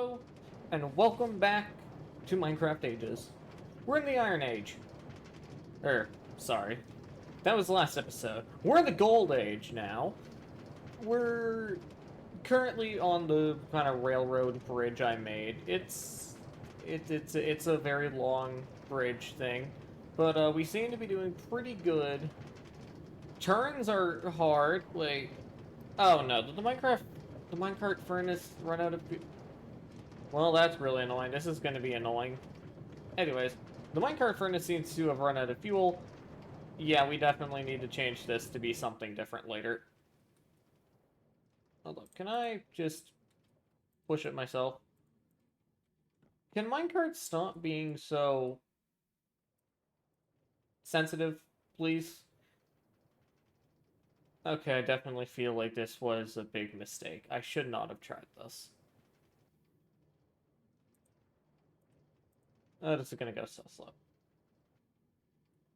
Hello, and welcome back to Minecraft Ages. We're in the Iron Age. Sorry. That was the last episode. We're in the Gold Age now. We're currently on the kind of railroad bridge I made. It's a very long bridge thing, but we seem to be doing pretty good. Turns are hard. Like, oh no, did the minecart furnace run out of? Well, that's really annoying. This is going to be annoying. Anyways, the minecart furnace seems to have run out of fuel. Yeah, we definitely need to change this to be something different later. Hold up, can I just push it myself? Can minecarts stop being so sensitive, please? Okay, I definitely feel like this was a big mistake. I should not have tried this. Oh, this is gonna go so slow.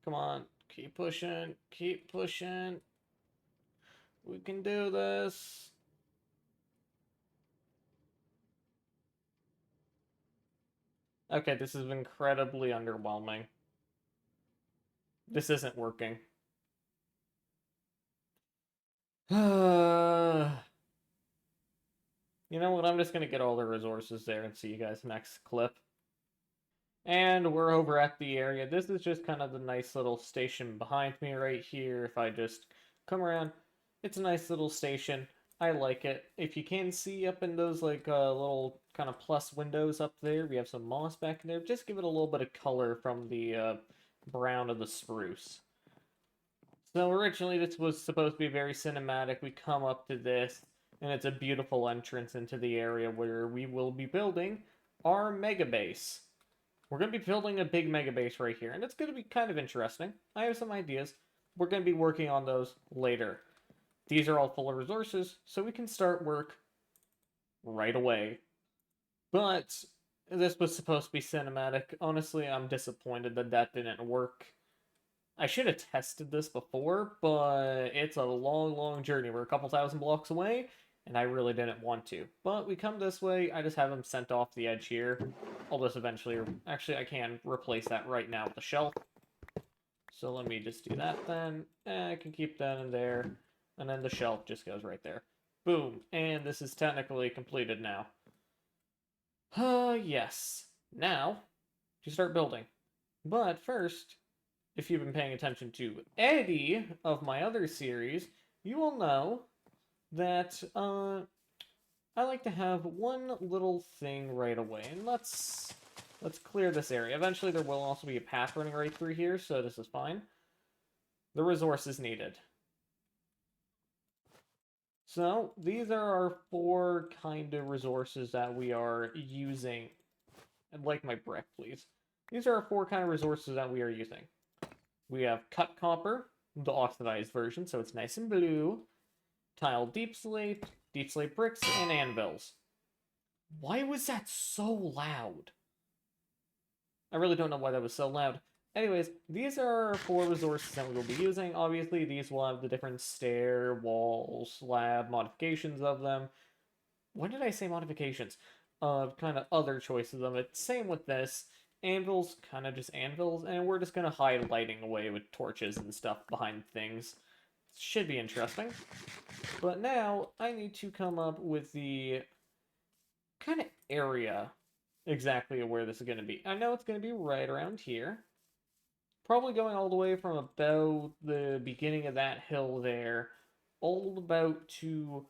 Come on, keep pushing, keep pushing. We can do this. Okay, this is incredibly underwhelming. This isn't working. You know what? I'm just gonna get all the resources there and see you guys next clip. And we're over at the area. This is just kind of the nice little station behind me right here. If I just come around, it's a nice little station. I like it. If you can see up in those like little kind of plus windows up there, we have some moss back in there. Just give it a little bit of color from the brown of the spruce. So originally this was supposed to be very cinematic. We come up to this, and it's a beautiful entrance into the area where we will be building our mega base. We're going to be building a big mega base right here, and it's going to be kind of interesting. I have some ideas. We're going to be working on those later. These are all full of resources, so we can start work right away. But this was supposed to be cinematic. Honestly, I'm disappointed that that didn't work. I should have tested this before, but it's a long, long journey. We're a couple thousand blocks away, and I really didn't want to. But we come this way, I just have them sent off the edge here. I'll just eventually... Actually, I can replace that right now with a shelf. So let me just do that then. I can keep that in there. And then the shelf just goes right there. Boom. And this is technically completed now. Yes. Now, to start building. But first, if you've been paying attention to any of my other series, you will know that I like to have one little thing right away. And let's clear this area. Eventually there will also be a path running right through here, so this is fine. The resources needed. So these are our four kind of resources that we are using. I'd like my brick, please. These are our four kind of resources that we are using. We have cut copper, the oxidized version, so it's nice and blue. Tile deep slate bricks, and anvils. Why was that so loud? I really don't know why that was so loud. Anyways, these are our four resources that we will be using. Obviously, these will have the different stair, wall, slab modifications of them. When did I say modifications? Kind of other choices of it. Same with this. Anvils, kind of just anvils, and we're just going to hide lighting away with torches and stuff behind things. Should be interesting. But now, I need to come up with the kind of area exactly where this is going to be. I know it's going to be right around here. Probably going all the way from about the beginning of that hill there, all about to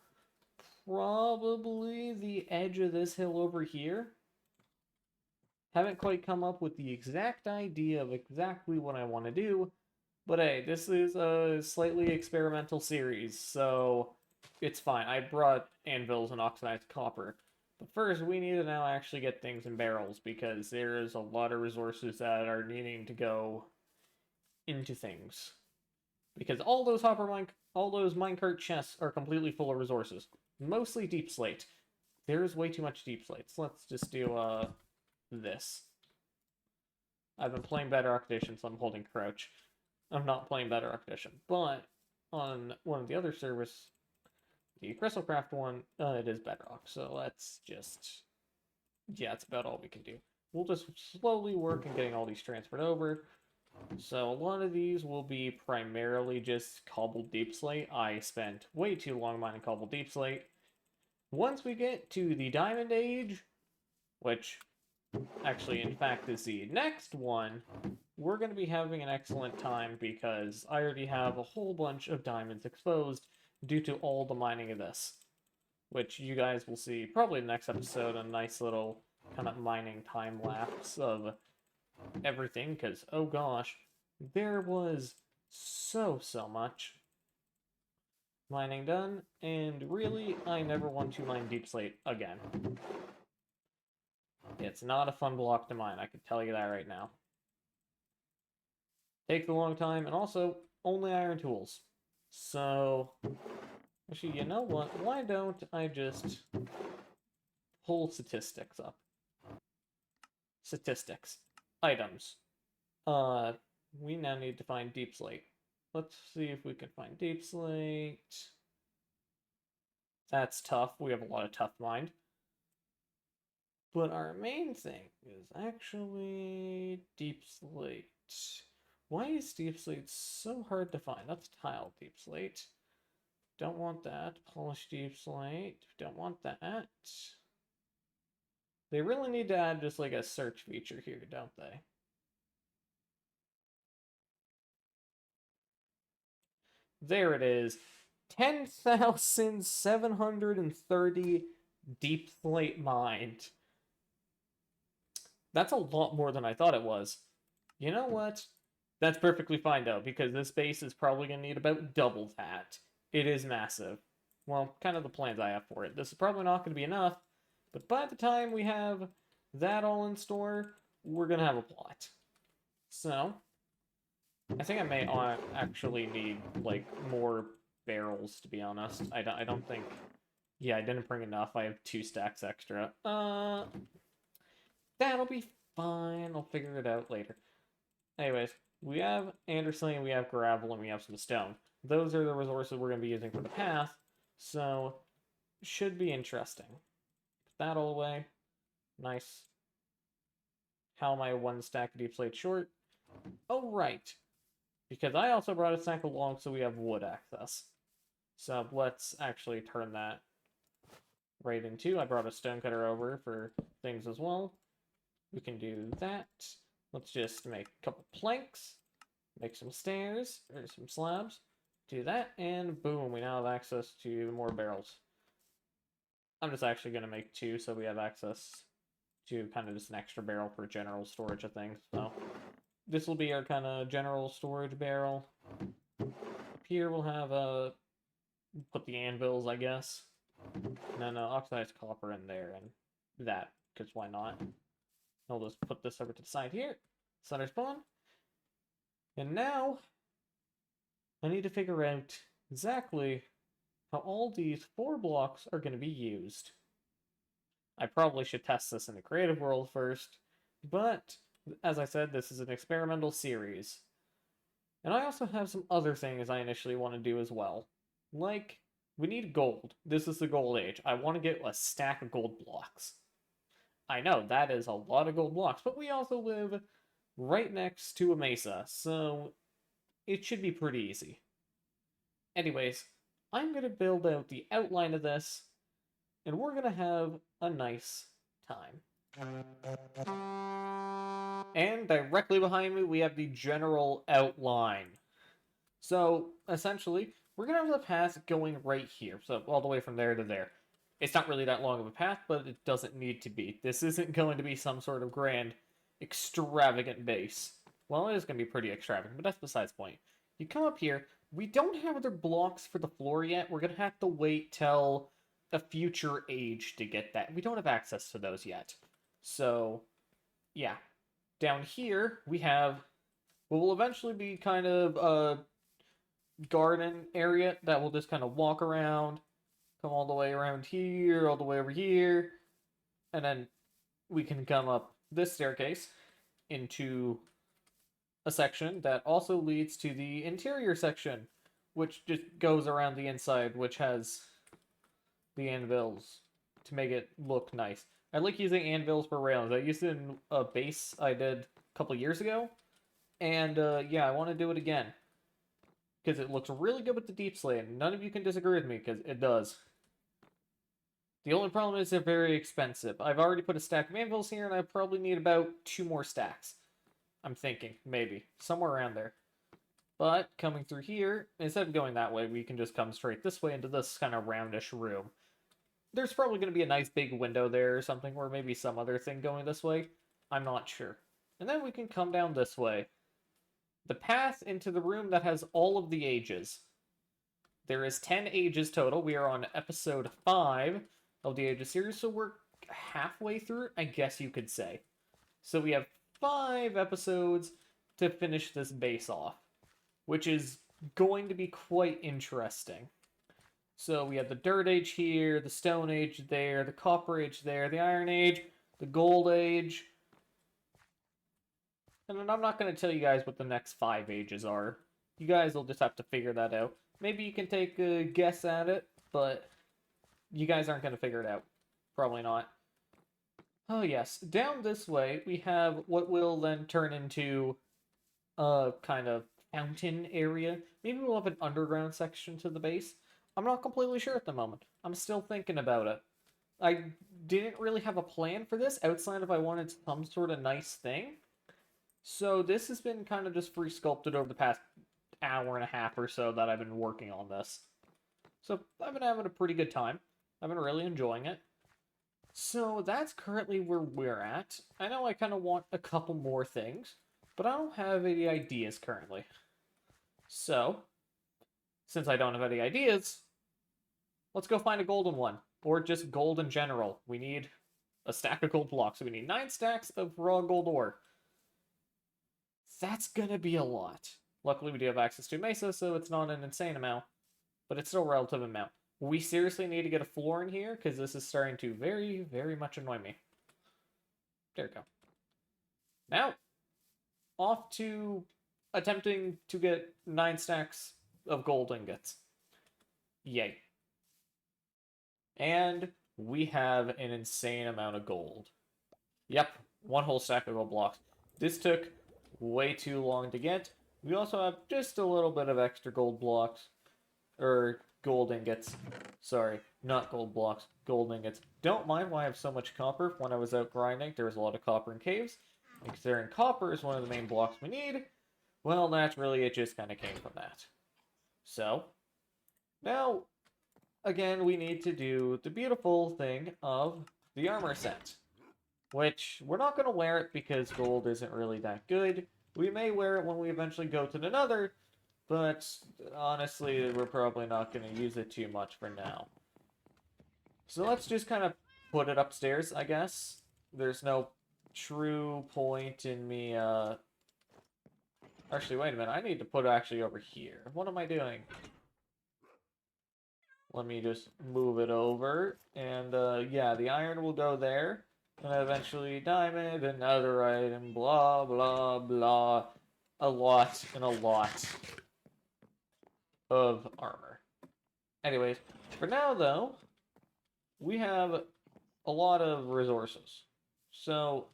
probably the edge of this hill over here. Haven't quite come up with the exact idea of exactly what I want to do, but hey, this is a slightly experimental series, so it's fine. I brought anvils and oxidized copper. But first, we need to now actually get things in barrels, because there's a lot of resources that are needing to go into things. Because all those minecart chests are completely full of resources. Mostly deep slate. There's way too much deep slate. So let's just do, this. I've been playing Bedrock Edition, so I'm holding crouch. I'm not playing Bedrock Edition. But on one of the other servers, the Crystalcraft one, it is Bedrock. So let's just yeah, that's about all we can do. We'll just slowly work on getting all these transferred over. So a lot of these will be primarily just cobbled deep slate. I spent way too long mining cobbled deep slate. Once we get to the Diamond Age, which actually in fact is the next one, we're going to be having an excellent time because I already have a whole bunch of diamonds exposed due to all the mining of this, which you guys will see probably in the next episode, a nice little kind of mining time lapse of everything, because oh gosh, there was so much mining done, and really I never want to mine deep slate again. It's not a fun block to mine, I can tell you that right now. Takes a long time, and also only iron tools. So actually, you know what, why don't I just pull statistics up. Statistics. Items. We now need to find deep slate. Let's see if we can find deep slate. That's tough. We have a lot of tough mined. But our main thing is actually deep slate. Why is deep slate so hard to find? That's tile deep slate. Don't want that. Polished deep slate. Don't want that. They really need to add just like a search feature here, don't they? There it is. 10,730 deep slate mined. That's a lot more than I thought it was. You know what? That's perfectly fine though, because this base is probably going to need about double that. It is massive. Well, kind of the plans I have for it. This is probably not going to be enough, but by the time we have that all in store, we're going to have a plot. So, I think I may actually need, like, more barrels, to be honest. I don't think... Yeah, I didn't bring enough. I have 2 stacks extra. That'll be fine. I'll figure it out later. Anyways, we have Anderson, we have gravel, and we have some stone. Those are the resources we're going to be using for the path, so should be interesting. Put that all away. Nice. How am I 1 stack of deep slate short? Oh, right. Because I also brought a stack of logs so we have wood access. So let's actually turn that right into. I brought a stone cutter over for things as well. We can do that. Let's just make a couple planks, make some stairs, or some slabs, do that, and boom, we now have access to more barrels. I'm just actually going to make 2 so we have access to kind of just an extra barrel for general storage of things. So this will be our kind of general storage barrel. Up here we'll have put the anvils, I guess. And then oxidized copper in there, and that, because why not? I'll just put this over to the side here. Center spawn. And now, I need to figure out exactly how all these 4 blocks are going to be used. I probably should test this in the creative world first, but as I said, this is an experimental series. And I also have some other things I initially want to do as well. Like, we need gold. This is the gold age. I want to get a stack of gold blocks. I know, that is a lot of gold blocks, but we also live right next to a mesa, so it should be pretty easy. Anyways, I'm going to build out the outline of this, and we're going to have a nice time. And directly behind me, we have the general outline. So, essentially, we're going to have the path going right here, so all the way from there to there. It's not really that long of a path, but it doesn't need to be. This isn't going to be some sort of grand, extravagant base. Well, it is going to be pretty extravagant, but that's besides the point. You come up here, we don't have other blocks for the floor yet. We're going to have to wait till a future age to get that. We don't have access to those yet. So, yeah. Down here, we have what will eventually be kind of a garden area that we'll just kind of walk around, come all the way around here, all the way over here, and then we can come up this staircase into a section that also leads to the interior section, which just goes around the inside, which has the anvils to make it look nice. I like using anvils for railings. I used it in a base I did a couple years ago. And yeah, I want to do it again. Because it looks really good with the deep slate. And none of you can disagree with me, because it does. The only problem is they're very expensive. I've already put a stack of anvils here, and I probably need about 2 more stacks. I'm thinking, maybe. Somewhere around there. But coming through here, instead of going that way, we can just come straight this way into this kind of roundish room. There's probably going to be a nice big window there or something, or maybe some other thing going this way. I'm not sure. And then we can come down this way. The path into the room that has all of the ages. There is 10 ages total. We are on episode 5 of the Ages series, so we're halfway through it, I guess you could say. So we have 5 episodes to finish this base off, which is going to be quite interesting. So we have the Dirt Age here, the Stone Age there, the Copper Age there, the Iron Age, the Gold Age. And then I'm not going to tell you guys what the next 5 ages are. You guys will just have to figure that out. Maybe you can take a guess at it, but you guys aren't going to figure it out. Probably not. Oh yes, down this way we have what will then turn into a kind of fountain area. Maybe we'll have an underground section to the base. I'm not completely sure at the moment. I'm still thinking about it. I didn't really have a plan for this outside of I wanted some sort of nice thing. So this has been kind of just free sculpted over the past hour and a half or so that I've been working on this. So I've been having a pretty good time. I've been really enjoying it. So that's currently where we're at. I know I kind of want a couple more things, but I don't have any ideas currently. So, since I don't have any ideas, let's go find a golden one. Or just gold in general. We need a stack of gold blocks. So we need 9 stacks of raw gold ore. That's gonna be a lot. Luckily we do have access to Mesa, so it's not an insane amount. But it's still a relative amount. We seriously need to get a floor in here, because this is starting to very, very much annoy me. There we go. Now, off to attempting to get 9 stacks of gold ingots. Yay. And we have an insane amount of gold. Yep, 1 whole stack of gold blocks. This took way too long to get. We also have just a little bit of extra gold blocks. Or gold ingots. Sorry, not gold blocks, gold ingots. Don't mind why I have so much copper. When I was out grinding, there was a lot of copper in caves. And considering copper is one of the main blocks we need, well, naturally, it just kind of came from that. So, now, again, we need to do the beautiful thing of the armor set. Which, we're not going to wear it because gold isn't really that good. We may wear it when we eventually go to the Nether, but honestly, we're probably not going to use it too much for now. So let's just kind of put it upstairs, I guess. There's no true point in me, Actually, wait a minute. I need to put it actually over here. What am I doing? Let me just move it over. And, yeah, the iron will go there. And eventually diamond, another item, blah, blah, blah. A lot and a lot of armor. Anyways, for now, though, we have a lot of resources. So,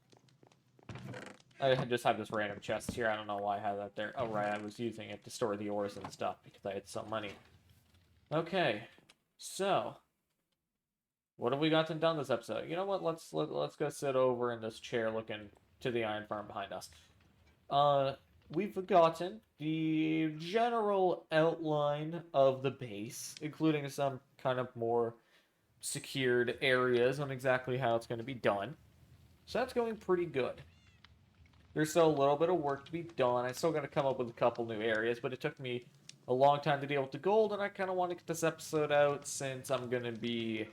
I just have this random chest here. I don't know why I have that there. Oh, right, I was using it to store the ores and stuff because I had some money. Okay, so what have we gotten done this episode? You know what? Let's go sit over in this chair looking to the iron farm behind us. We've gotten the general outline of the base, including some kind of more secured areas on exactly how it's going to be done. So that's going pretty good. There's still a little bit of work to be done. I still got to come up with a couple new areas, but it took me a long time to deal with the gold, and I kind of want to get this episode out since I'm going to be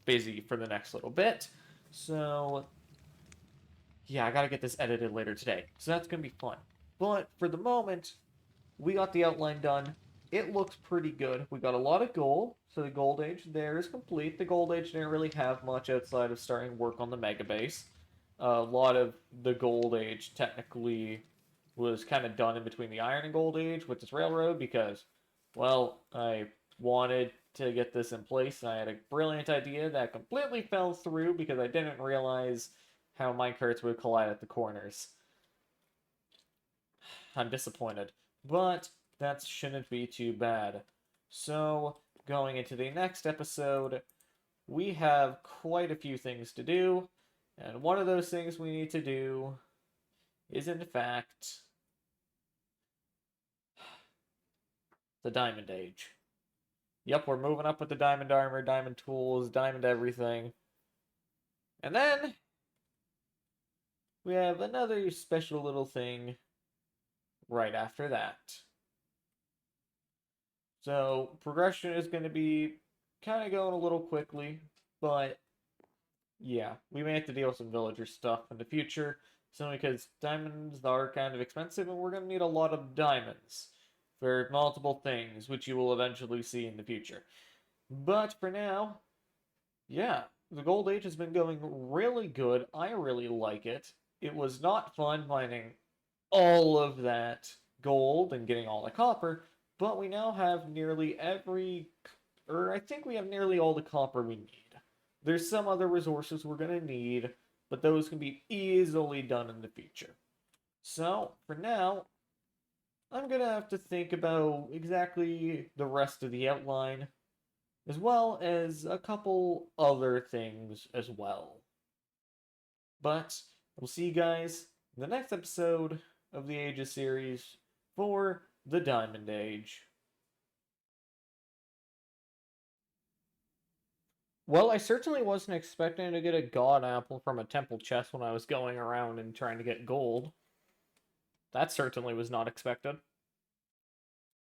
busy for the next little bit. So, yeah, I got to get this edited later today. So that's going to be fun. But for the moment, we got the outline done. It looks pretty good. We got a lot of gold, so the gold age there is complete. The gold age didn't really have much outside of starting work on the mega base. A lot of the gold age technically was kind of done in between the iron and gold age with this railroad because, well, I wanted to get this in place. I had a brilliant idea that completely fell through because I didn't realize how minecarts would collide at the corners. I'm disappointed, but that shouldn't be too bad. So, going into the next episode, we have quite a few things to do, and one of those things we need to do is, in fact, the Diamond Age. Yep, we're moving up with the diamond armor, diamond tools, diamond everything. And then we have another special little thing right after that. So progression is going to be kind of going a little quickly, but yeah, we may have to deal with some villager stuff in the future. So because diamonds are kind of expensive and we're going to need a lot of diamonds for multiple things, which you will eventually see in the future. But for now, yeah, the Gold Age has been going really good. I really like it. It was not fun finding all of that gold and getting all the copper, but we now have nearly I think we have nearly all the copper we need. There's some other resources we're going to need, but those can be easily done in the future. So, for now, I'm going to have to think about exactly the rest of the outline, as well as a couple other things as well. But we'll see you guys in the next episode of the Ages series for the Diamond Age. Well, I certainly wasn't expecting to get a god apple from a temple chest when I was going around and trying to get gold. That certainly was not expected.